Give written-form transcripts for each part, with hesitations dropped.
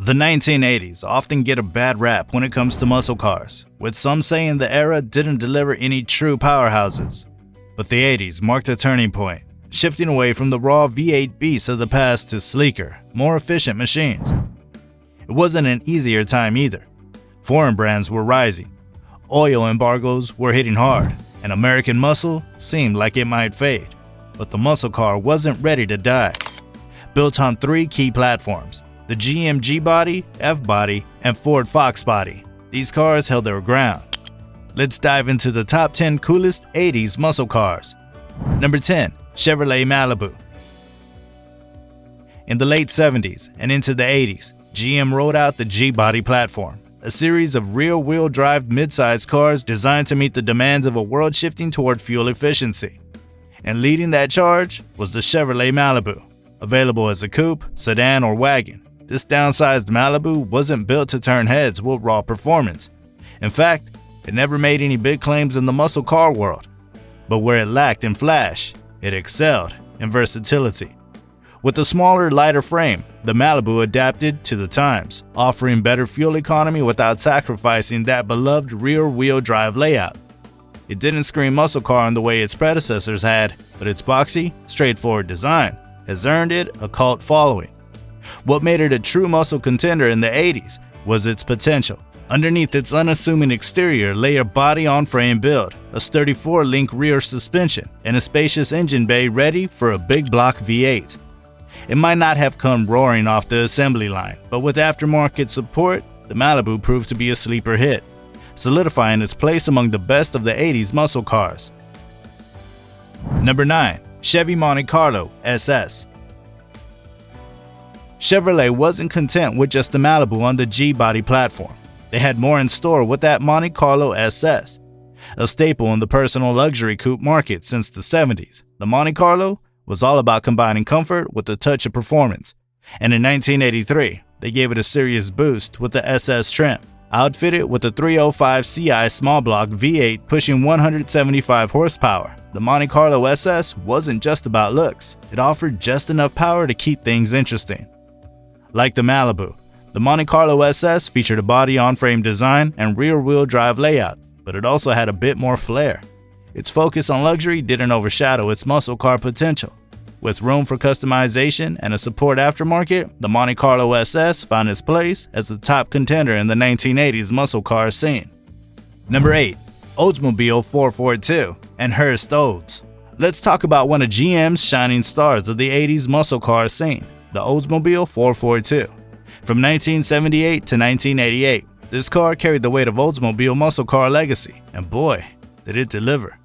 The 1980s often get a bad rap when it comes to muscle cars, with some saying the era didn't deliver any true powerhouses. But the 80s marked a turning point, shifting away from the raw V8 beasts of the past to sleeker, more efficient machines. It wasn't an easier time either. Foreign brands were rising, oil embargoes were hitting hard, and American muscle seemed like it might fade. But the muscle car wasn't ready to die. Built on three key platforms, the GM G-Body, F-Body, and Ford Fox Body, these cars held their ground. Let's dive into the top 10 coolest 80s muscle cars. Number 10. Chevrolet Malibu. In the late 70s and into the 80s, GM rolled out the G-Body platform, a series of rear-wheel drive mid-sized cars designed to meet the demands of a world shifting toward fuel efficiency. And leading that charge was the Chevrolet Malibu. Available as a coupe, sedan, or wagon, this downsized Malibu wasn't built to turn heads with raw performance. In fact, it never made any big claims in the muscle car world. But where it lacked in flash, it excelled in versatility. With a smaller, lighter frame, the Malibu adapted to the times, offering better fuel economy without sacrificing that beloved rear-wheel drive layout. It didn't scream muscle car in the way its predecessors had, but its boxy, straightforward design has earned it a cult following. What made it a true muscle contender in the 80s was its potential. Underneath its unassuming exterior lay a body-on-frame build, a sturdy 4-link rear suspension, and a spacious engine bay ready for a big block V8. It might not have come roaring off the assembly line, but with aftermarket support, the Malibu proved to be a sleeper hit, solidifying its place among the best of the 80s muscle cars. Number 9. Chevy Monte Carlo SS. Chevrolet wasn't content with just the Malibu on the G-Body platform. They had more in store with that Monte Carlo SS. A staple in the personal luxury coupe market since the 70s, the Monte Carlo was all about combining comfort with a touch of performance. And in 1983, they gave it a serious boost with the SS trim. Outfitted with a 305 Ci small block V8 pushing 175 horsepower, the Monte Carlo SS wasn't just about looks. It offered just enough power to keep things interesting. Like the Malibu, the Monte Carlo SS featured a body-on-frame design and rear-wheel drive layout, but it also had a bit more flair. Its focus on luxury didn't overshadow its muscle car potential. With room for customization and a support aftermarket, the Monte Carlo SS found its place as the top contender in the 1980s muscle car scene. Number 8. Oldsmobile 442 and Hearst Olds. Let's talk about one of GM's shining stars of the 80s muscle car scene, the Oldsmobile 442. From 1978 to 1988, this car carried the weight of Oldsmobile muscle car legacy, and boy, did it deliver.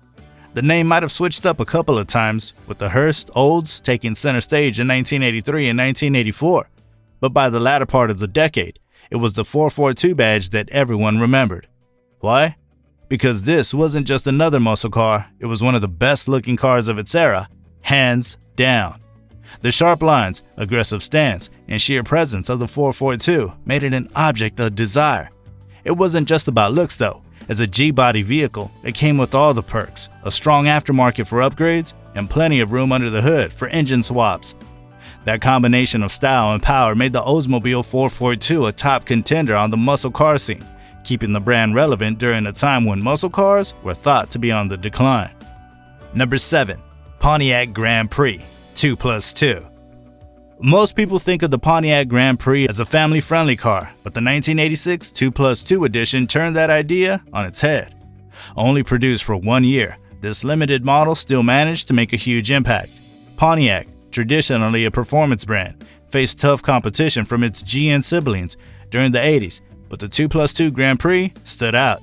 The name might have switched up a couple of times, with the Hearst Olds taking center stage in 1983 and 1984, but by the latter part of the decade, it was the 442 badge that everyone remembered. Why? Because this wasn't just another muscle car, it was one of the best-looking cars of its era, hands down. The sharp lines, aggressive stance, and sheer presence of the 442 made it an object of desire. It wasn't just about looks though. As a G-Body vehicle, it came with all the perks, a strong aftermarket for upgrades, and plenty of room under the hood for engine swaps. That combination of style and power made the Oldsmobile 442 a top contender on the muscle car scene, keeping the brand relevant during a time when muscle cars were thought to be on the decline. Number 7. Pontiac Grand Prix 2+2. Most people think of the Pontiac Grand Prix as a family-friendly car, but the 1986 2+2 edition turned that idea on its head. Only produced for 1 year, this limited model still managed to make a huge impact. Pontiac, traditionally a performance brand, faced tough competition from its GM siblings during the 80s, but the 2+2 Grand Prix stood out.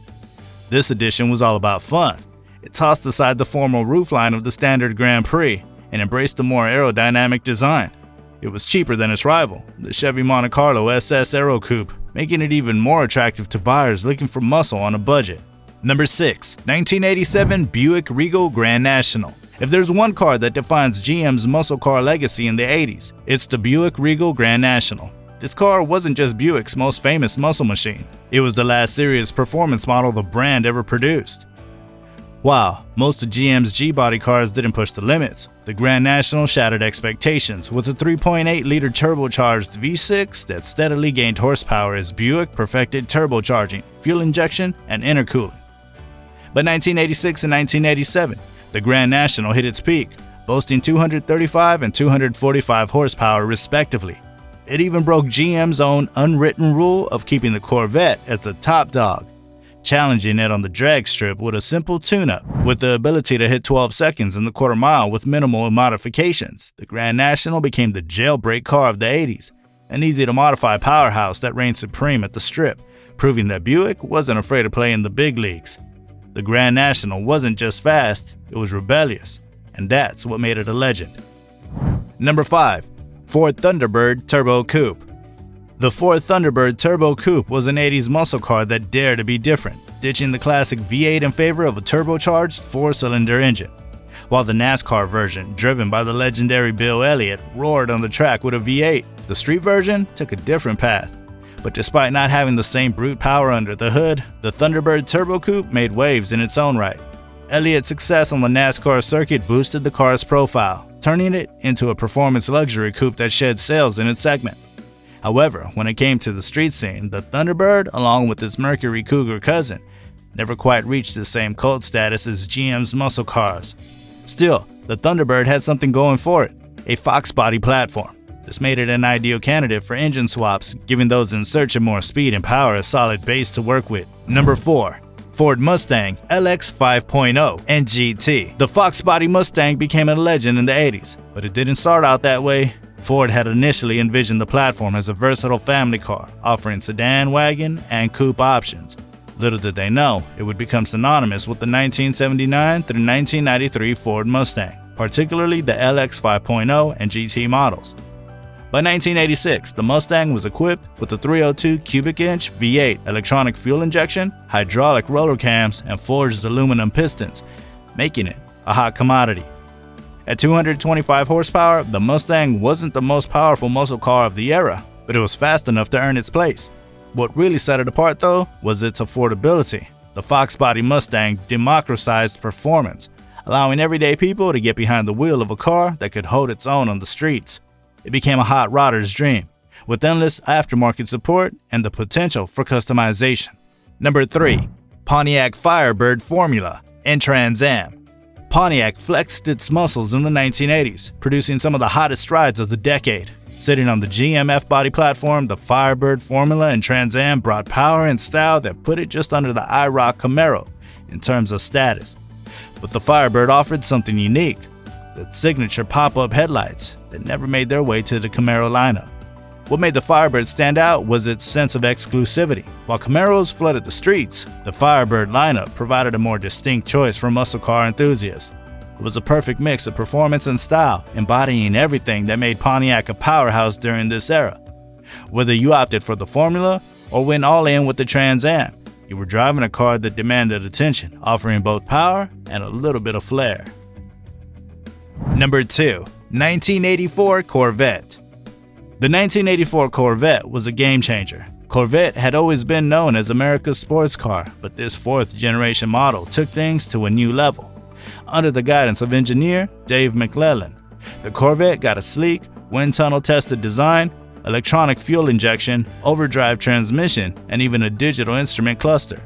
This edition was all about fun. It tossed aside the formal roofline of the standard Grand Prix and embraced a more aerodynamic design. It was cheaper than its rival, the Chevy Monte Carlo SS Aero Coupe, making it even more attractive to buyers looking for muscle on a budget. Number 6. 1987 Buick Regal Grand National. If there's one car that defines GM's muscle car legacy in the 80s, it's the Buick Regal Grand National. This car wasn't just Buick's most famous muscle machine, it was the last serious performance model the brand ever produced. While most of GM's G-body cars didn't push the limits, the Grand National shattered expectations with a 3.8-liter turbocharged V6 that steadily gained horsepower as Buick perfected turbocharging, fuel injection, and intercooling. By 1986 and 1987, the Grand National hit its peak, boasting 235 and 245 horsepower respectively. It even broke GM's own unwritten rule of keeping the Corvette as the top dog, challenging it on the drag strip with a simple tune-up. With the ability to hit 12 seconds in the quarter mile with minimal modifications, the Grand National became the jailbreak car of the 80s, an easy-to-modify powerhouse that reigned supreme at the strip, proving that Buick wasn't afraid to play in the big leagues. The Grand National wasn't just fast, it was rebellious, and that's what made it a legend. Number 5. Ford Thunderbird Turbo Coupe. The Ford Thunderbird Turbo Coupe was an 80s muscle car that dared to be different, ditching the classic V8 in favor of a turbocharged 4-cylinder engine. While the NASCAR version, driven by the legendary Bill Elliott, roared on the track with a V8, the street version took a different path. But despite not having the same brute power under the hood, the Thunderbird Turbo Coupe made waves in its own right. Elliott's success on the NASCAR circuit boosted the car's profile, turning it into a performance luxury coupe that shed sales in its segment. However, when it came to the street scene, the Thunderbird, along with its Mercury Cougar cousin, never quite reached the same cult status as GM's muscle cars. Still, the Thunderbird had something going for it, a Fox body platform. This made it an ideal candidate for engine swaps, giving those in search of more speed and power a solid base to work with. Number 4. Ford Mustang LX 5.0 and GT. The Fox body Mustang became a legend in the 80s, but it didn't start out that way. Ford had initially envisioned the platform as a versatile family car, offering sedan, wagon, and coupe options. Little did they know, it would become synonymous with the 1979 through 1993 Ford Mustang, particularly the LX 5.0 and GT models. By 1986, the Mustang was equipped with a 302 cubic inch V8 electronic fuel injection, hydraulic roller cams, and forged aluminum pistons, making it a hot commodity. At 225 horsepower, the Mustang wasn't the most powerful muscle car of the era, but it was fast enough to earn its place. What really set it apart, though, was its affordability. The Fox body Mustang democratized performance, allowing everyday people to get behind the wheel of a car that could hold its own on the streets. It became a hot rodder's dream, with endless aftermarket support and the potential for customization. Number 3. Pontiac Firebird Formula and Trans Am. Pontiac flexed its muscles in the 1980s, producing some of the hottest strides of the decade. Sitting on the GM F-body platform, the Firebird Formula and Trans Am brought power and style that put it just under the IROC Camaro in terms of status. But the Firebird offered something unique, the signature pop-up headlights that never made their way to the Camaro lineup. What made the Firebird stand out was its sense of exclusivity. While Camaros flooded the streets, the Firebird lineup provided a more distinct choice for muscle car enthusiasts. It was a perfect mix of performance and style, embodying everything that made Pontiac a powerhouse during this era. Whether you opted for the Formula or went all in with the Trans Am, you were driving a car that demanded attention, offering both power and a little bit of flair. Number 2. 1984 Corvette. The 1984 Corvette was a game-changer. Corvette had always been known as America's sports car, but this fourth-generation model took things to a new level. Under the guidance of engineer Dave McClellan, the Corvette got a sleek, wind-tunnel-tested design, electronic fuel injection, overdrive transmission, and even a digital instrument cluster.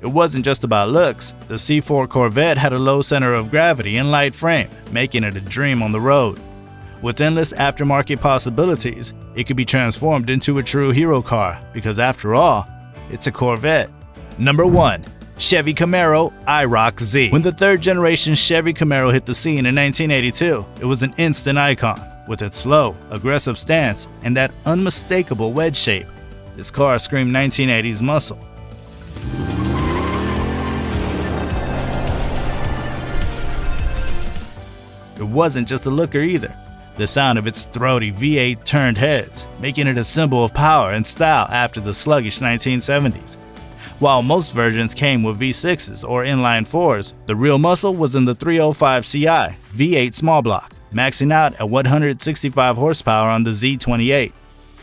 It wasn't just about looks. The C4 Corvette had a low center of gravity and light frame, making it a dream on the road. With endless aftermarket possibilities, it could be transformed into a true hero car, because after all, it's a Corvette. Number 1. Chevy Camaro IROC Z. When the third-generation Chevy Camaro hit the scene in 1982, it was an instant icon. With its slow, aggressive stance and that unmistakable wedge shape, this car screamed 1980s muscle. It wasn't just a looker either. The sound of its throaty V8 turned heads, making it a symbol of power and style after the sluggish 1970s. While most versions came with V6s or inline 4s, the real muscle was in the 305 Ci V8 small block, maxing out at 165 horsepower on the Z28.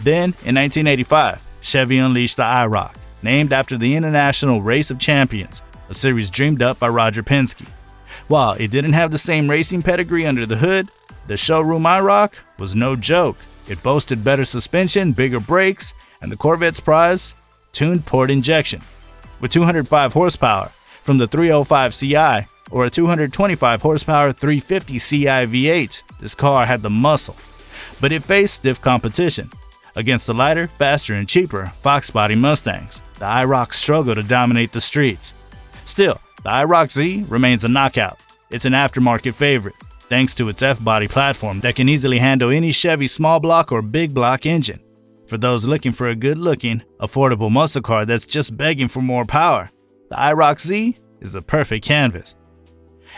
Then, in 1985, Chevy unleashed the IROC, named after the International Race of Champions, a series dreamed up by Roger Penske. While it didn't have the same racing pedigree under the hood, the showroom IROC was no joke. It boasted better suspension, bigger brakes, and the Corvette's prize, tuned port injection. With 205 horsepower from the 305 Ci or a 225 horsepower 350 Ci V8, this car had the muscle. But it faced stiff competition. Against the lighter, faster, and cheaper Fox body Mustangs, the IROC struggled to dominate the streets. Still, the IROC Z remains a knockout. It's an aftermarket favorite, thanks to its F-body platform that can easily handle any Chevy small block or big block engine. For those looking for a good-looking, affordable muscle car that's just begging for more power, the IROC Z is the perfect canvas.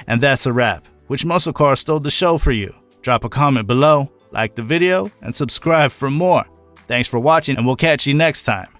And that's a wrap. Which muscle car stole the show for you? Drop a comment below, like the video, and subscribe for more. Thanks for watching, and we'll catch you next time.